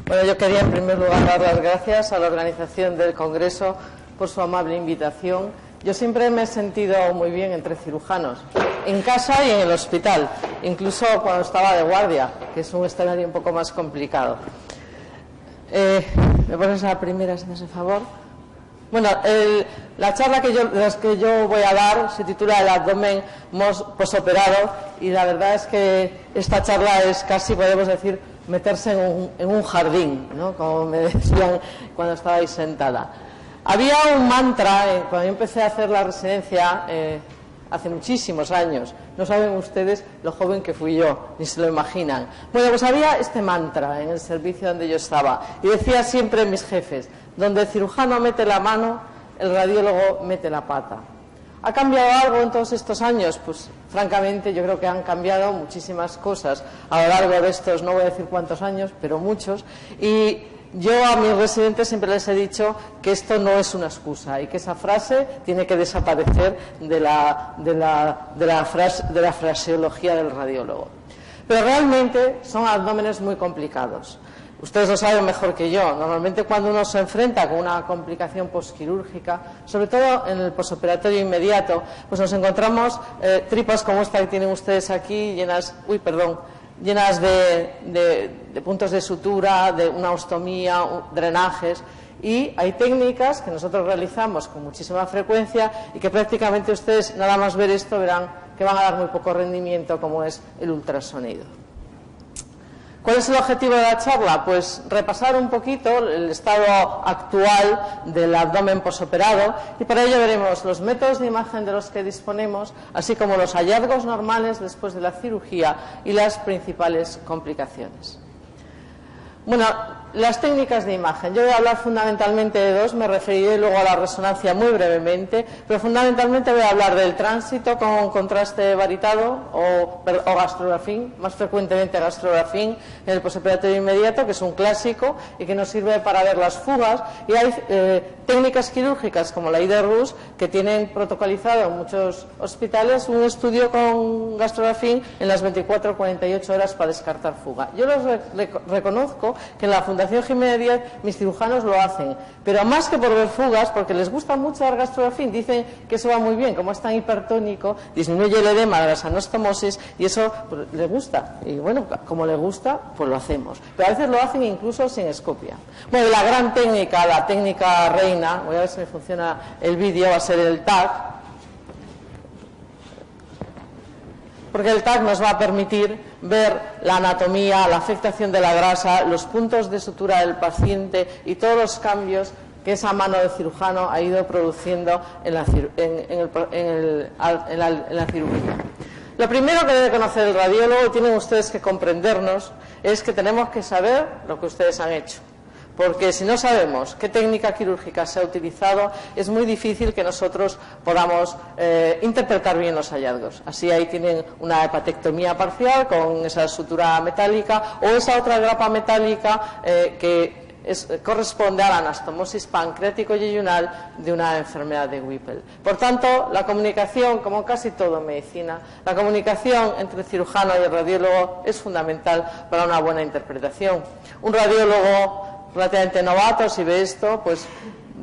Bueno, yo quería en primer lugar dar las gracias a la organización del Congreso por su amable invitación. Yo siempre me he sentido muy bien entre cirujanos, en casa y en el hospital, incluso cuando estaba de guardia, que es un escenario un poco más complicado. ¿Me pones la primera, si me hace favor? Bueno, la charla de las que yo voy a dar se titula El abdomen posoperado, y la verdad es que esta charla es casi, podemos decir, meterse en un jardín, ¿no? Como me decían cuando estabais sentada. Había un mantra, cuando yo empecé a hacer la residencia, hace muchísimos años, no saben ustedes lo joven que fui yo, ni se lo imaginan. Bueno, pues había este mantra en el servicio donde yo estaba, y decía siempre mis jefes: donde el cirujano mete la mano, el radiólogo mete la pata. ¿Ha cambiado algo en todos estos años? Pues francamente yo creo que han cambiado muchísimas cosas a lo largo de estos, no voy a decir cuántos años, pero muchos, y yo a mis residentes siempre les he dicho que esto no es una excusa y que esa frase tiene que desaparecer de la fraseología del radiólogo. Pero realmente son abdómenes muy complicados. Ustedes lo saben mejor que yo. Normalmente cuando uno se enfrenta con una complicación posquirúrgica, sobre todo en el posoperatorio inmediato, pues nos encontramos tripas como esta que tienen ustedes aquí, llenas de puntos de sutura, de una ostomía, drenajes, y hay técnicas que nosotros realizamos con muchísima frecuencia y que prácticamente ustedes, nada más ver esto, verán que van a dar muy poco rendimiento, como es el ultrasonido. ¿Cuál es el objetivo de la charla? Pues repasar un poquito el estado actual del abdomen posoperado, y para ello veremos los métodos de imagen de los que disponemos, así como los hallazgos normales después de la cirugía y las principales complicaciones. Bueno, las técnicas de imagen. Yo voy a hablar fundamentalmente de dos, me referiré luego a la resonancia muy brevemente, pero fundamentalmente voy a hablar del tránsito con contraste varitado o gastrografín, más frecuentemente gastrografín en el posoperatorio inmediato, que es un clásico y que nos sirve para ver las fugas, y hay técnicas quirúrgicas como la IDRUS que tienen protocolizado en muchos hospitales un estudio con gastrografín en las 24 o 48 horas para descartar fuga. Yo les reconozco que en la Fundación Jiménez Díaz mis cirujanos lo hacen, pero más que por ver fugas, porque les gusta mucho dar gastrografín, dicen que eso va muy bien, como es tan hipertónico, disminuye el edema de las anastomosis y eso pues, les gusta, y bueno, como les gusta, pues lo hacemos, pero a veces lo hacen incluso sin escopia. Bueno, la gran técnica, la técnica reina, voy a ver si me funciona el vídeo, va a ser el TAC, porque el TAC nos va a permitir ver la anatomía, la afectación de la grasa, los puntos de sutura del paciente y todos los cambios que esa mano de cirujano ha ido produciendo en la cirugía. Lo primero que debe conocer el radiólogo, y tienen ustedes que comprendernos, es que tenemos que saber lo que ustedes han hecho. Porque si no sabemos qué técnica quirúrgica se ha utilizado, es muy difícil que nosotros podamos interpretar bien los hallazgos. Así ahí tienen una hepatectomía parcial con esa sutura metálica o esa otra grapa metálica que corresponde a la anastomosis pancreático-yeyunal de una enfermedad de Whipple. Por tanto, la comunicación, como casi todo en medicina, la comunicación entre el cirujano y el radiólogo es fundamental para una buena interpretación. Un radiólogo relativamente novato, si ve esto, pues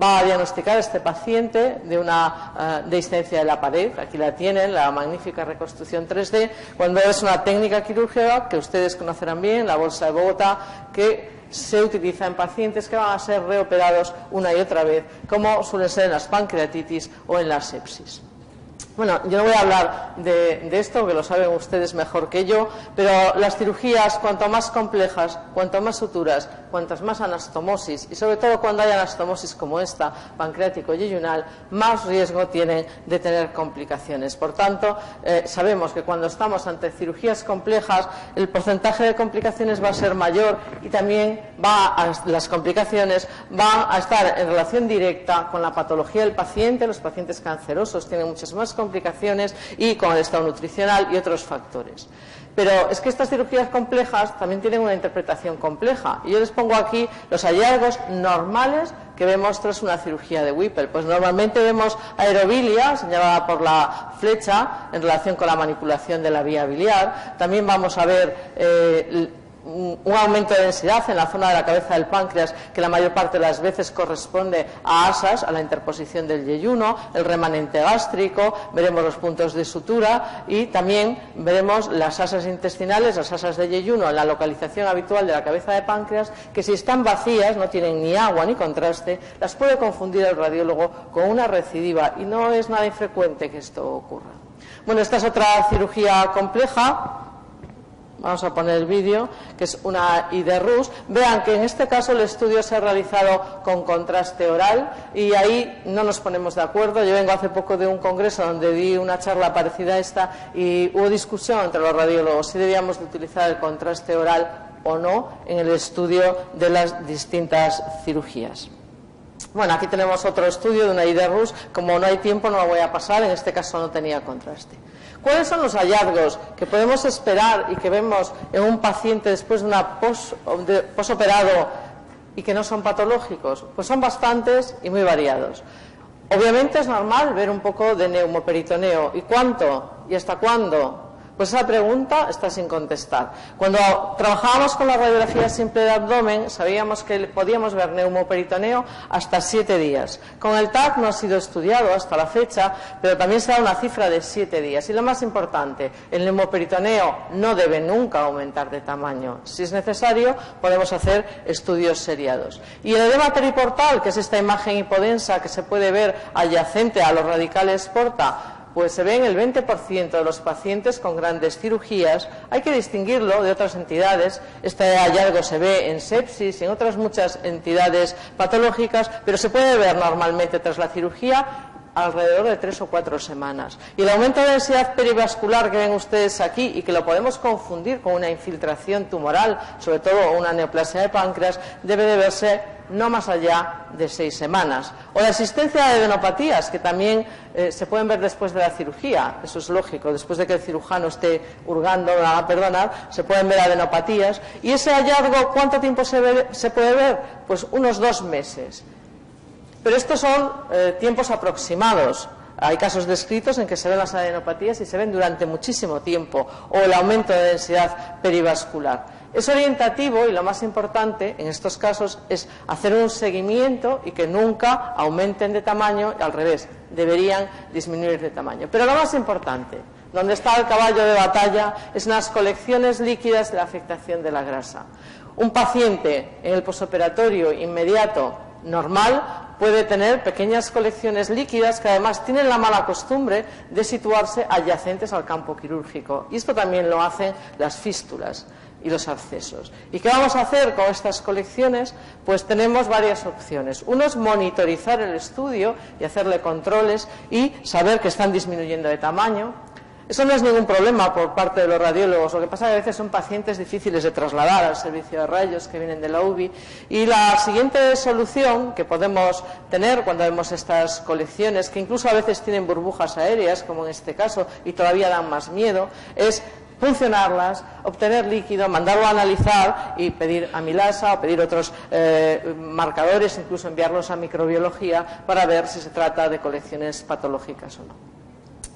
va a diagnosticar a este paciente de una dehiscencia de la pared. Aquí la tienen, la magnífica reconstrucción 3D, cuando es una técnica quirúrgica que ustedes conocerán bien, la bolsa de Bogotá, que se utiliza en pacientes que van a ser reoperados una y otra vez, como suele ser en las pancreatitis o en la sepsis. Bueno, yo no voy a hablar de esto, que lo saben ustedes mejor que yo, pero las cirugías, cuanto más complejas, cuanto más suturas, cuantas más anastomosis, y sobre todo cuando hay anastomosis como esta, pancreático-yeyunal, más riesgo tienen de tener complicaciones. Por tanto, sabemos que cuando estamos ante cirugías complejas, el porcentaje de complicaciones va a ser mayor y también las complicaciones van a estar en relación directa con la patología del paciente. Los pacientes cancerosos tienen muchas más complicaciones y con el estado nutricional y otros factores. Pero es que estas cirugías complejas también tienen una interpretación compleja. Y yo les pongo aquí los hallazgos normales que vemos tras una cirugía de Whipple. Pues normalmente vemos aerobilia, señalada por la flecha, en relación con la manipulación de la vía biliar. También vamos a ver un aumento de densidad en la zona de la cabeza del páncreas, que la mayor parte de las veces corresponde a asas, a la interposición del yeyuno, el remanente gástrico, veremos los puntos de sutura y también veremos las asas intestinales, las asas de yeyuno en la localización habitual de la cabeza de páncreas, que si están vacías, no tienen ni agua ni contraste, las puede confundir el radiólogo con una recidiva y no es nada infrecuente que esto ocurra. Bueno, esta es otra cirugía compleja. Vamos a poner el vídeo, que es una IDRUS. Vean que en este caso el estudio se ha realizado con contraste oral y ahí no nos ponemos de acuerdo. Yo vengo hace poco de un congreso donde di una charla parecida a esta y hubo discusión entre los radiólogos si debíamos de utilizar el contraste oral o no en el estudio de las distintas cirugías. Bueno, aquí tenemos otro estudio de una IDRUS. Como no hay tiempo no lo voy a pasar, en este caso no tenía contraste. ¿Cuáles son los hallazgos que podemos esperar y que vemos en un paciente después de una posoperado y que no son patológicos? Pues son bastantes y muy variados. Obviamente es normal ver un poco de neumoperitoneo. ¿Y cuánto? ¿Y hasta cuándo? Pues esa pregunta está sin contestar. Cuando trabajábamos con la radiografía simple de abdomen, sabíamos que podíamos ver neumoperitoneo hasta 7 días. Con el TAC no ha sido estudiado hasta la fecha, pero también se da una cifra de 7 días. Y lo más importante, el neumoperitoneo no debe nunca aumentar de tamaño. Si es necesario, podemos hacer estudios seriados. Y el edema periportal, que es esta imagen hipodensa que se puede ver adyacente a los radicales porta, pues se ve en el 20% de los pacientes con grandes cirugías. Hay que distinguirlo de otras entidades. Este hallazgo se ve en sepsis y en otras muchas entidades patológicas, pero se puede ver normalmente tras la cirugía alrededor de 3 o 4 semanas. Y el aumento de densidad perivascular que ven ustedes aquí y que lo podemos confundir con una infiltración tumoral, sobre todo una neoplasia de páncreas, debe de verse no más allá de 6 semanas. O la existencia de adenopatías, que también se pueden ver después de la cirugía. Eso es lógico, después de que el cirujano esté hurgando, a perdonar, se pueden ver adenopatías. Y ese hallazgo, ¿cuánto tiempo se puede ver? Pues unos 2 meses. Pero estos son tiempos aproximados. Hay casos descritos en que se ven las adenopatías y se ven durante muchísimo tiempo, o el aumento de densidad perivascular. Es orientativo y lo más importante en estos casos es hacer un seguimiento y que nunca aumenten de tamaño, y al revés, deberían disminuir de tamaño. Pero lo más importante, donde está el caballo de batalla, es en las colecciones líquidas de la afectación de la grasa. Un paciente en el posoperatorio inmediato normal puede tener pequeñas colecciones líquidas que además tienen la mala costumbre de situarse adyacentes al campo quirúrgico. Y esto también lo hacen las fístulas y los abscesos. ¿Y qué vamos a hacer con estas colecciones? Pues tenemos varias opciones. Uno es monitorizar el estudio y hacerle controles y saber que están disminuyendo de tamaño. Eso no es ningún problema por parte de los radiólogos. Lo que pasa es que a veces son pacientes difíciles de trasladar al servicio de rayos que vienen de la UBI. Y la siguiente solución que podemos tener cuando vemos estas colecciones, que incluso a veces tienen burbujas aéreas, como en este caso, y todavía dan más miedo, es funcionarlas, obtener líquido, mandarlo a analizar y pedir amilasa o pedir otros marcadores, incluso enviarlos a microbiología para ver si se trata de colecciones patológicas o no.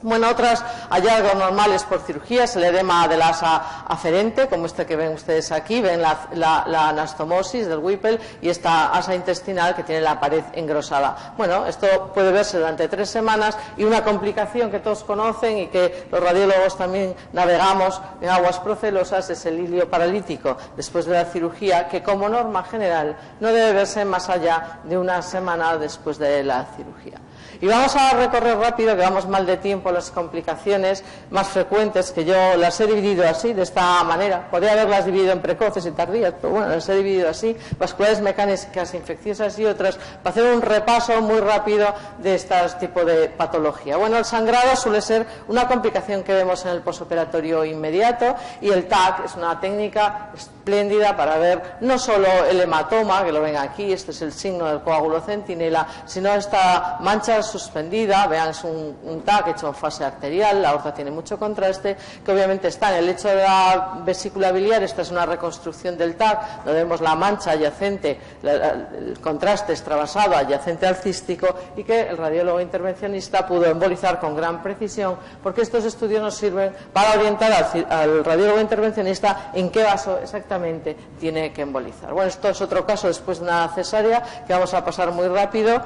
Bueno, otros hallazgos normales por cirugía es el edema del asa aferente, como este que ven ustedes aquí, ven la anastomosis del Whipple y esta asa intestinal que tiene la pared engrosada. Bueno, esto puede verse durante 3 semanas y una complicación que todos conocen y que los radiólogos también navegamos en aguas procelosas es el hilio paralítico después de la cirugía, que como norma general no debe verse más allá de 1 semana después de la cirugía. Y vamos a recorrer rápido, que vamos mal de tiempo, las complicaciones más frecuentes, que yo las he dividido así, de esta manera. Podría haberlas dividido en precoces y tardías, pero bueno, las he dividido así, vasculares mecánicas infecciosas y otras, para hacer un repaso muy rápido de este tipo de patología. Bueno, el sangrado suele ser una complicación que vemos en el posoperatorio inmediato, y el TAC es una técnica espléndida para ver no solo el hematoma, que lo ven aquí, este es el signo del coágulo centinela, sino esta mancha suspendida, vean, es un TAC hecho fase arterial, la aorta tiene mucho contraste, que obviamente está en el lecho de la vesícula biliar. Esta es una reconstrucción del TAC, donde vemos la mancha adyacente, el contraste extravasado adyacente al cístico, y que el radiólogo intervencionista pudo embolizar con gran precisión, porque estos estudios nos sirven para orientar al radiólogo intervencionista en qué vaso exactamente tiene que embolizar. Bueno, esto es otro caso después de una cesárea que vamos a pasar muy rápido.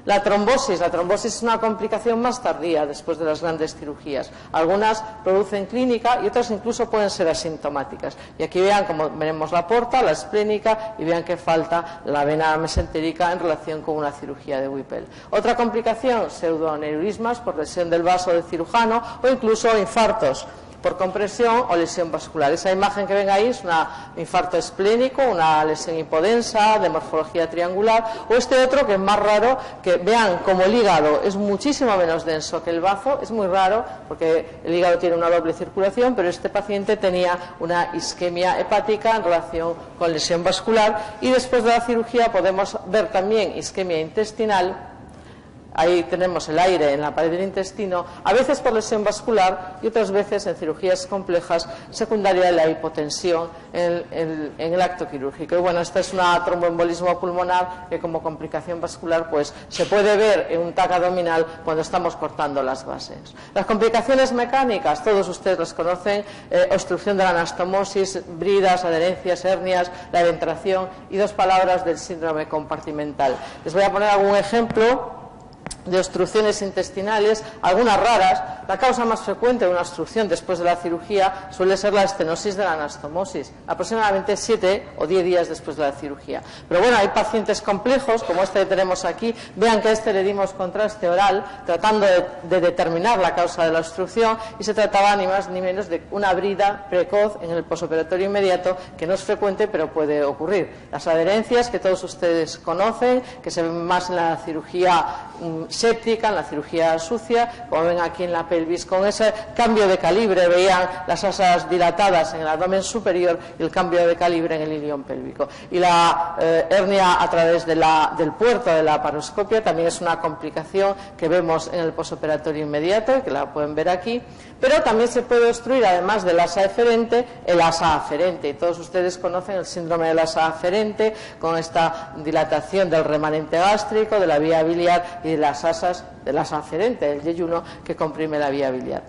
La trombosis es una complicación más tardía después de las grandes cirugías. Algunas producen clínica y otras incluso pueden ser asintomáticas. Y aquí vean cómo veremos la porta, la esplénica, y vean que falta la vena mesentérica en relación con una cirugía de Whipple. Otra complicación, pseudoneurismas por lesión del vaso del cirujano o incluso infartos por compresión o lesión vascular. Esa imagen que ven ahí es un infarto esplénico, una lesión hipodensa de morfología triangular, o este otro que es más raro, que vean como el hígado es muchísimo menos denso que el bazo. Es muy raro porque el hígado tiene una doble circulación, pero este paciente tenía una isquemia hepática en relación con lesión vascular, y después de la cirugía podemos ver también isquemia intestinal. Ahí tenemos el aire en la pared del intestino, a veces por lesión vascular y otras veces en cirugías complejas secundaria de la hipotensión en el acto quirúrgico. Y bueno, esta es una tromboembolismo pulmonar que como complicación vascular pues se puede ver en un TAC abdominal cuando estamos cortando las bases. Las complicaciones mecánicas, todos ustedes las conocen: obstrucción de la anastomosis, bridas, adherencias, hernias, la eventración, y dos palabras del síndrome compartimental. Les voy a poner algún ejemplo de obstrucciones intestinales, algunas raras. La causa más frecuente de una obstrucción después de la cirugía suele ser la estenosis de la anastomosis, aproximadamente 7 o 10 días después de la cirugía. Pero bueno, hay pacientes complejos, como este que tenemos aquí. Vean que a este le dimos contraste oral tratando de determinar la causa de la obstrucción, y se trataba ni más ni menos de una brida precoz en el posoperatorio inmediato, que no es frecuente pero puede ocurrir. Las adherencias, que todos ustedes conocen, que se ven más en la cirugía séptica, en la cirugía sucia, como ven aquí en la pelvis, con ese cambio de calibre. Veían las asas dilatadas en el abdomen superior y el cambio de calibre en el ilion pélvico. Y la hernia a través del puerto de la laparoscopia también es una complicación que vemos en el posoperatorio inmediato, que la pueden ver aquí. Pero también se puede obstruir, además del asa eferente, el asa aferente. Y todos ustedes conocen el síndrome del asa aferente, con esta dilatación del remanente gástrico, de la vía biliar y de las asas del asa aferente, el yeyuno, que comprime la vía biliar.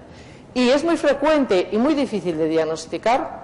Y es muy frecuente y muy difícil de diagnosticar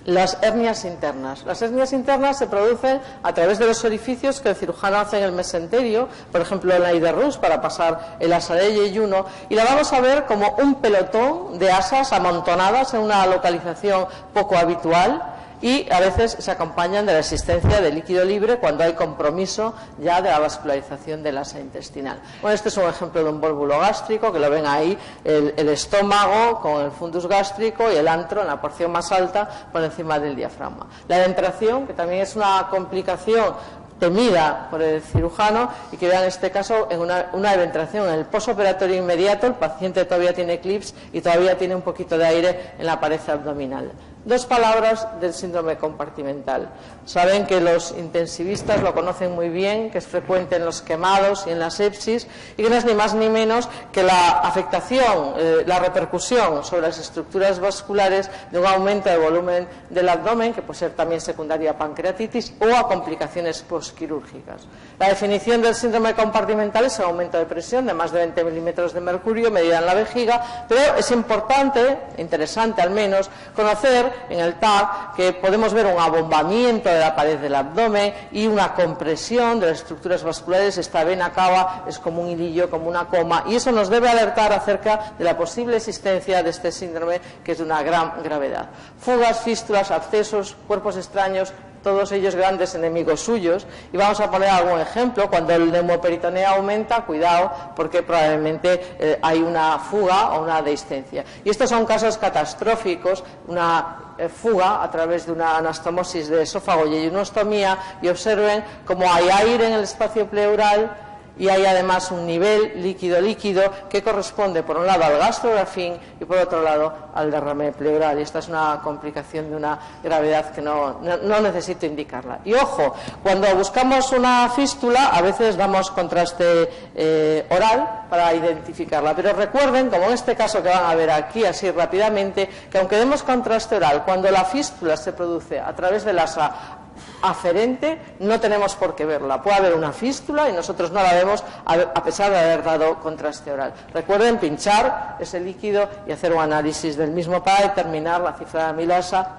las hernias internas. Las hernias internas se producen a través de los orificios que el cirujano hace en el mesenterio, por ejemplo en la Iderrus, para pasar el asa de yeyuno, y la vamos a ver como un pelotón de asas amontonadas en una localización poco habitual, y a veces se acompañan de la existencia de líquido libre cuando hay compromiso ya de la vascularización del asa intestinal. Bueno, este es un ejemplo de un vólvulo gástrico, que lo ven ahí, el estómago con el fundus gástrico y el antro en la porción más alta por encima del diafragma. La eventración, que también es una complicación temida por el cirujano, y que vean en este caso en una eventración en el posoperatorio inmediato. El paciente todavía tiene eclipse y todavía tiene un poquito de aire en la pared abdominal. Dos palabras del síndrome compartimental. Saben que los intensivistas lo conocen muy bien, que es frecuente en los quemados y en la sepsis, y que no es ni más ni menos que la afectación, la repercusión sobre las estructuras vasculares de un aumento de volumen del abdomen, que puede ser también secundaria a pancreatitis o a complicaciones postquirúrgicas. La definición del síndrome compartimental es un aumento de presión de más de 20 milímetros de mercurio medida en la vejiga, pero es importante, interesante al menos, conocer en el TAC que podemos ver un abombamiento de la pared del abdomen y una compresión de las estructuras vasculares. Esta vena cava es como un hilillo, como una coma, y eso nos debe alertar acerca de la posible existencia de este síndrome, que es de una gran gravedad. Fugas, fístulas, abscesos, cuerpos extraños, todos ellos grandes enemigos suyos, y vamos a poner algún ejemplo. Cuando el neumoperitoneo aumenta, cuidado, porque probablemente hay una fuga o una dehiscencia. Y estos son casos catastróficos, una fuga a través de una anastomosis de esófago y yeyunostomía, y observen cómo hay aire en el espacio pleural y hay además un nivel líquido-líquido que corresponde por un lado al gastrografín y por otro lado al derrame pleural, y esta es una complicación de una gravedad que no necesito indicarla. Y ojo, cuando buscamos una fístula a veces damos contraste oral para identificarla, pero recuerden, como en este caso que van a ver aquí así rápidamente, que aunque demos contraste oral, cuando la fístula se produce a través del asa aferente, no tenemos por qué verla. Puede haber una fístula y nosotros no la vemos a pesar de haber dado contraste oral. Recuerden pinchar ese líquido y hacer un análisis del mismo para determinar la cifra de amilasa.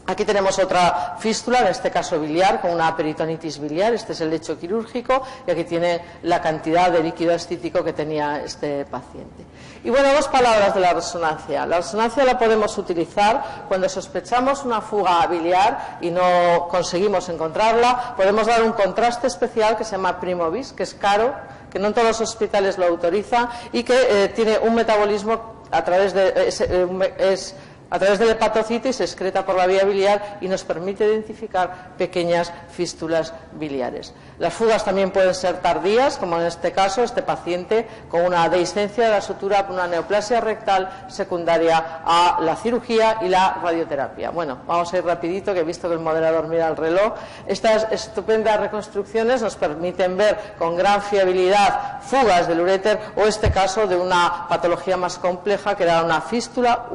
Aquí tenemos otra fístula, en este caso biliar, con una peritonitis biliar. Este es el lecho quirúrgico y aquí tiene la cantidad de líquido ascítico que tenía este paciente. Y bueno, dos palabras de la resonancia. La resonancia la podemos utilizar cuando sospechamos una fuga biliar y no conseguimos encontrarla. Podemos dar un contraste especial que se llama Primovis, que es caro, que no en todos los hospitales lo autorizan y que tiene un metabolismo a través de... a través del hepatocito y se excreta por la vía biliar y nos permite identificar pequeñas fístulas biliares. Las fugas también pueden ser tardías, como en este caso, este paciente con una dehiscencia de la sutura por una neoplasia rectal secundaria a la cirugía y la radioterapia. Bueno, vamos a ir rapidito, que he visto que el moderador mira el reloj. Estas estupendas reconstrucciones nos permiten ver con gran fiabilidad fugas del uréter o este caso de una patología más compleja que era una fístula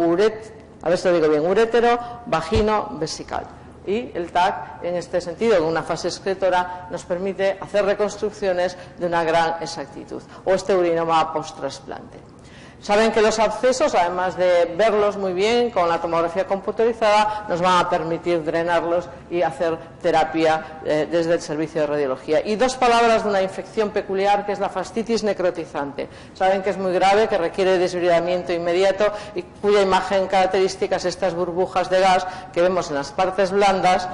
a ver si lo digo bien, urétero, vagino, vesical. Y el TAC, en este sentido, en una fase excretora, nos permite hacer reconstrucciones de una gran exactitud. O este urinoma post-trasplante. Saben que los abscesos, además de verlos muy bien con la tomografía computarizada, nos van a permitir drenarlos y hacer terapia desde el servicio de radiología. Y dos palabras de una infección peculiar que es la fascitis necrotizante. Saben que es muy grave, que requiere desbridamiento inmediato y cuya imagen característica es estas burbujas de gas que vemos en las partes blandas.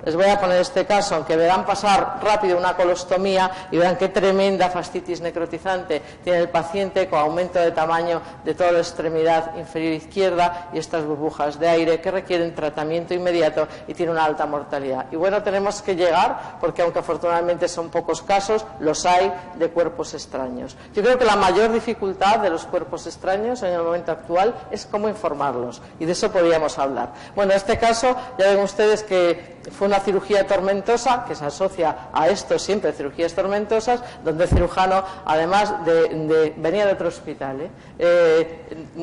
Les voy a poner este caso, aunque verán pasar rápido una colostomía y verán qué tremenda fascitis necrotizante tiene el paciente con aumento de tamaño de toda la extremidad inferior izquierda y estas burbujas de aire que requieren tratamiento inmediato y tiene una alta mortalidad. Y bueno, tenemos que llegar, porque aunque afortunadamente son pocos casos, los hay de cuerpos extraños. Yo creo que la mayor dificultad de los cuerpos extraños en el momento actual es cómo informarlos, y de eso podríamos hablar. Bueno, en este caso ya ven ustedes que fue una cirugía tormentosa, que se asocia a esto siempre, cirugías tormentosas, donde el cirujano, además venía de otro hospital,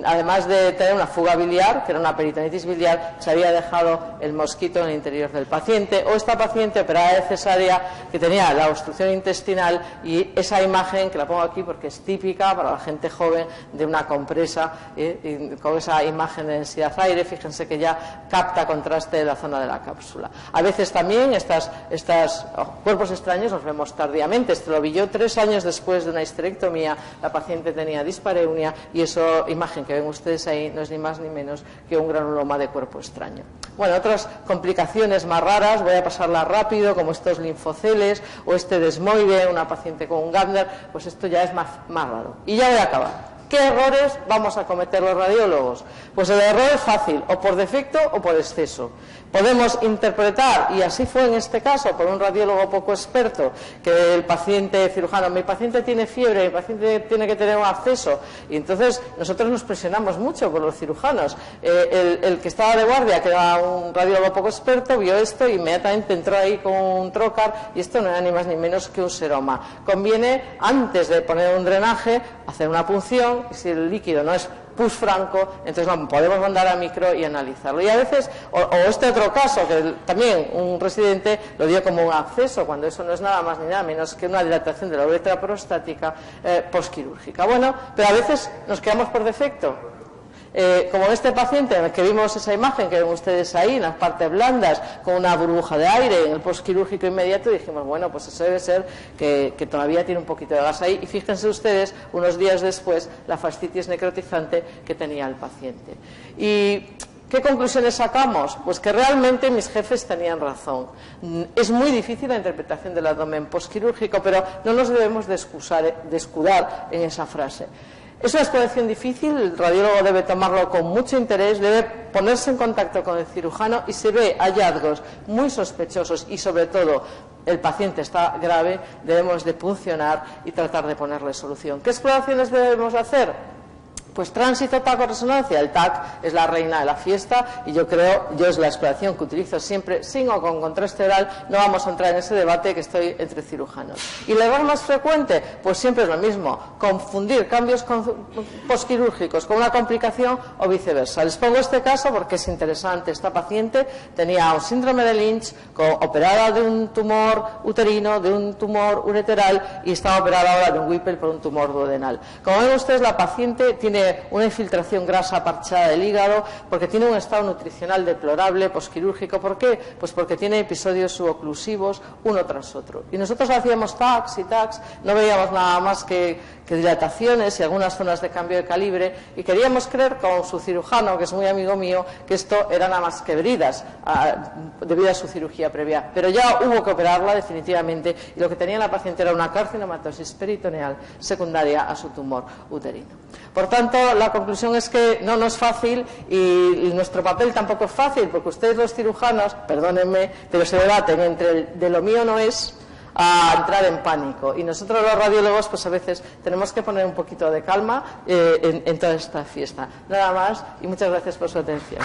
además de tener una fuga biliar, que era una peritonitis biliar, se había dejado el mosquito en el interior del paciente, o esta paciente operada de cesárea que tenía la obstrucción intestinal, y esa imagen, que la pongo aquí porque es típica para la gente joven, de una compresa, con esa imagen de densidad aire, fíjense que ya capta contraste de la zona de la cápsula. A veces también estos cuerpos extraños los vemos tardíamente. Este lo vi yo 3 años después de una histerectomía. La paciente tenía dispareunia y esa imagen que ven ustedes ahí no es ni más ni menos que un granuloma de cuerpo extraño. Bueno, otras complicaciones más raras, voy a pasarlas rápido, como estos linfoceles o este desmoide, una paciente con un Gardner, pues esto ya es más raro. Y ya voy a acabar. ¿Qué errores vamos a cometer los radiólogos? Pues el error es fácil, o por defecto o por exceso. Podemos interpretar, y así fue en este caso, por un radiólogo poco experto, que el paciente cirujano, mi paciente tiene fiebre, mi paciente tiene que tener un absceso, y entonces nosotros nos presionamos mucho por los cirujanos. El que estaba de guardia, que era un radiólogo poco experto, vio esto y inmediatamente entró ahí con un trocar, y esto no era ni más ni menos que un seroma. Conviene, antes de poner un drenaje, hacer una punción, y si el líquido no es pus franco, entonces lo podemos mandar a micro y analizarlo. Y a veces, o este otro caso, que también un residente lo dio como un absceso, cuando eso no es nada más ni nada menos que una dilatación de la uretra prostática posquirúrgica. Bueno, pero a veces nos quedamos por defecto. Como este paciente en el que vimos esa imagen que ven ustedes ahí, en las partes blandas, con una burbuja de aire en el postquirúrgico inmediato, dijimos, bueno, pues eso debe ser que todavía tiene un poquito de gas ahí, y fíjense ustedes, unos días después, la fascitis necrotizante que tenía el paciente. ¿Y qué conclusiones sacamos? Pues que realmente mis jefes tenían razón. Es muy difícil la interpretación del abdomen postquirúrgico, pero no nos debemos de escudar en esa frase. Es una exploración difícil, el radiólogo debe tomarlo con mucho interés, debe ponerse en contacto con el cirujano y se ve hallazgos muy sospechosos y sobre todo el paciente está grave, debemos de puncionar y tratar de ponerle solución. ¿Qué exploraciones debemos hacer? Pues tránsito, TAC o resonancia. El TAC es la reina de la fiesta y yo es la exploración que utilizo siempre, sin o con contraste oral. No vamos a entrar en ese debate que estoy entre cirujanos. ¿Y el error más frecuente? Pues siempre es lo mismo, confundir cambios posquirúrgicos con una complicación o viceversa. Les pongo este caso porque es interesante. Esta paciente tenía un síndrome de Lynch, operada de un tumor uterino, de un tumor ureteral y está operada ahora de un Whipple por un tumor duodenal. Como ven ustedes, la paciente tiene una infiltración grasa parchada del hígado porque tiene un estado nutricional deplorable posquirúrgico. ¿Por qué? Pues porque tiene episodios suboclusivos uno tras otro. Y nosotros hacíamos TACs y TACs, no veíamos nada más que dilataciones y algunas zonas de cambio de calibre, y queríamos creer con su cirujano, que es muy amigo mío, que esto era nada más que heridas debido a su cirugía previa. Pero ya hubo que operarla definitivamente y lo que tenía la paciente era una carcinomatosis peritoneal secundaria a su tumor uterino. Por tanto, la conclusión es que no es fácil y nuestro papel tampoco es fácil, porque ustedes los cirujanos, perdónenme, pero se debaten entre de lo mío no es a entrar en pánico, y nosotros los radiólogos pues a veces tenemos que poner un poquito de calma en toda esta fiesta. Nada más y muchas gracias por su atención.